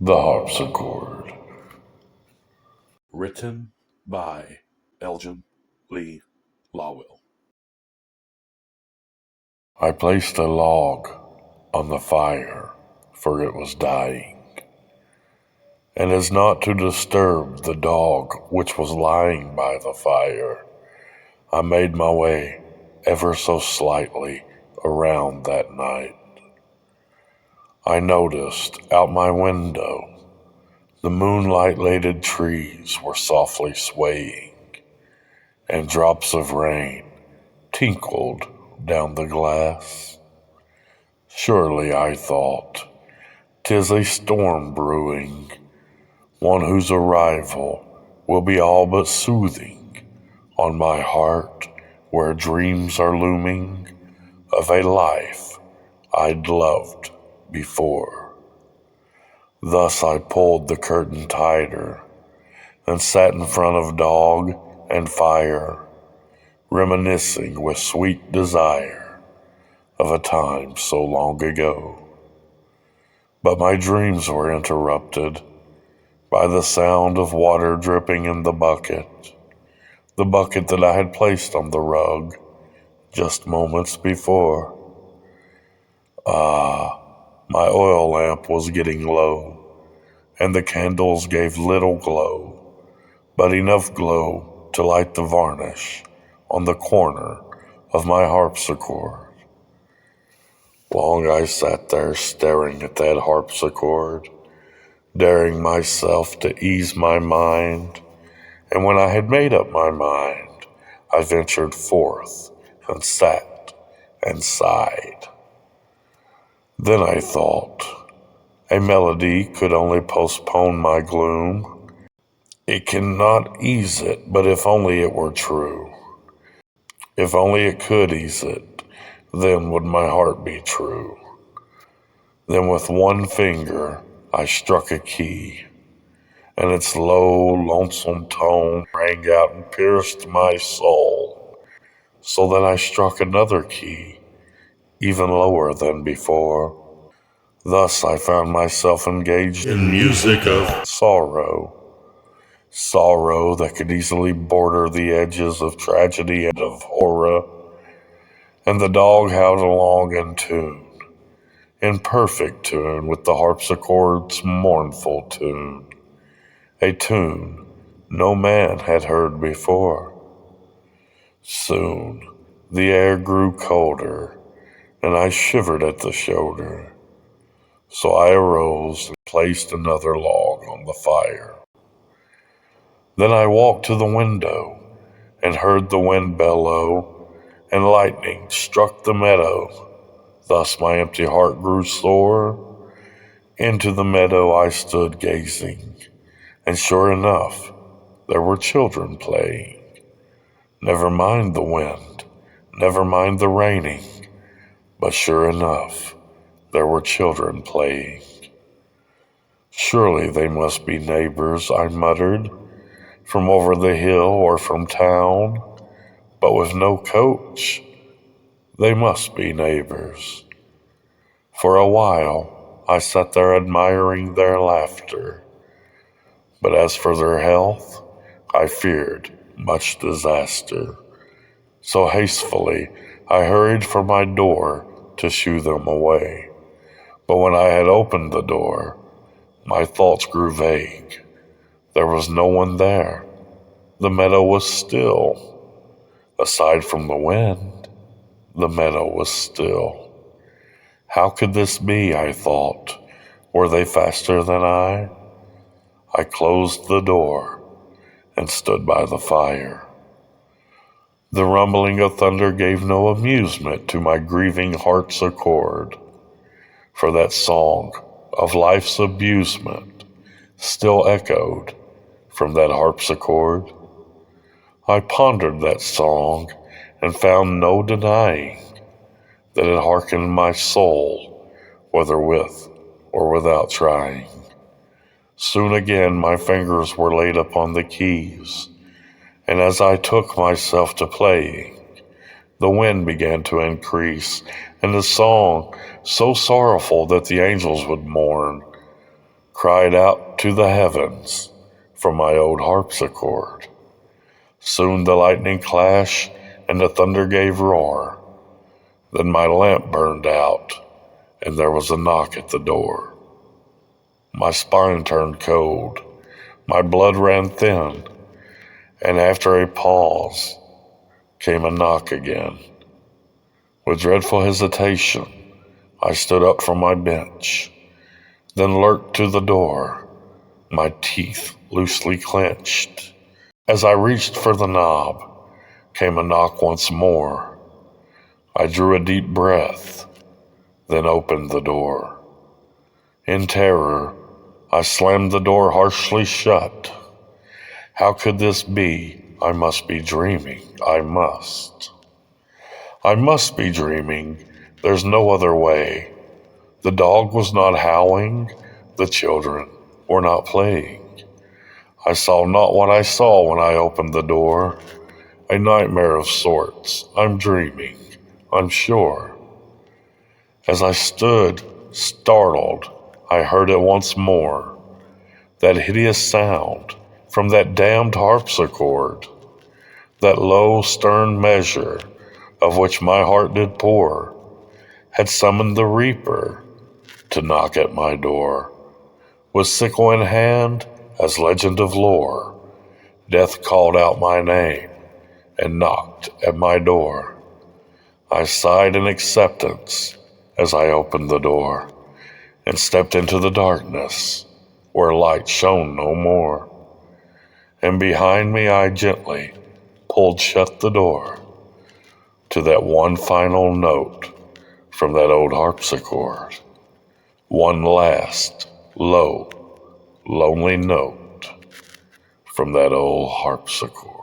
The Harpsichord. Written by Elgin Lee Lawwell. I placed a log on the fire, for it was dying, and as not to disturb the dog which was lying by the fire, I made my way ever so slightly around that night. I noticed out my window the moonlight-lighted trees were softly swaying, and drops of rain tinkled down the glass. Surely, I thought, 'tis a storm brewing, one whose arrival will be all but soothing on my heart, where dreams are looming of a life I'd loved before. Thus I pulled the curtain tighter and sat in front of dog and fire, reminiscing with sweet desire of a time so long ago. But my dreams were interrupted by the sound of water dripping in the bucket that I had placed on the rug just moments before. My oil lamp was getting low, and the candles gave little glow, but enough glow to light the varnish on the corner of my harpsichord. Long I sat there staring at that harpsichord, daring myself to ease my mind, and when I had made up my mind, I ventured forth and sat and sighed. Then I thought, a melody could only postpone my gloom. It cannot ease it, but if only it were true. If only it could ease it, then would my heart be true. Then with one finger I struck a key, and its low, lonesome tone rang out and pierced my soul, so that I struck another key, even lower than before. Thus I found myself engaged in music of sorrow that could easily border the edges of tragedy and of horror, and the dog howled along in perfect tune with the harpsichord's mournful tune, a tune no man had heard before. Soon the air grew colder, and I shivered at the shoulder. So I arose and placed another log on the fire. Then I walked to the window and heard the wind bellow, and lightning struck the meadow. Thus my empty heart grew sore. Into the meadow I stood gazing, and sure enough, there were children playing. Never mind the wind, never mind the raining, but sure enough, there were children playing. Surely they must be neighbors, I muttered, from over the hill or from town, but with no coach, they must be neighbors. For a while I sat there admiring their laughter, but as for their health, I feared much disaster. So hastily I hurried for my door to shoo them away. But when I had opened the door, my thoughts grew vague. There was no one there. The meadow was still. Aside from the wind, the meadow was still. How could this be, I thought? Were they faster than I? I closed the door and stood by the fire. The rumbling of thunder gave no amusement to my grieving heart's accord, for that song of life's abusement still echoed from that harpsichord. I pondered that song and found no denying that it hearkened my soul, whether with or without trying. Soon again my fingers were laid upon the keys, and as I took myself to playing, the wind began to increase, and the song, so sorrowful that the angels would mourn, cried out to the heavens from my old harpsichord. Soon the lightning clashed and the thunder gave roar. Then my lamp burned out, and there was a knock at the door. My spine turned cold, my blood ran thin, and after a pause came a knock again. With dreadful hesitation, I stood up from my bench, then lurked to the door, my teeth loosely clenched. As I reached for the knob, came a knock once more. I drew a deep breath, then opened the door. In terror, I slammed the door harshly shut. How could this be? I must be dreaming. I must be dreaming. There's no other way. The dog was not howling. The children were not playing. I saw not what I saw when I opened the door. A nightmare of sorts. I'm dreaming, I'm sure. As I stood, startled, I heard it once more. That hideous sound from that damned harpsichord. That low, stern measure of which my heart did pour had summoned the reaper to knock at my door. With sickle in hand, as legend of lore, death called out my name and knocked at my door. I sighed in acceptance as I opened the door and stepped into the darkness where light shone no more. And behind me I gently pulled shut the door to that one final note from that old harpsichord. One last, low, lonely note from that old harpsichord.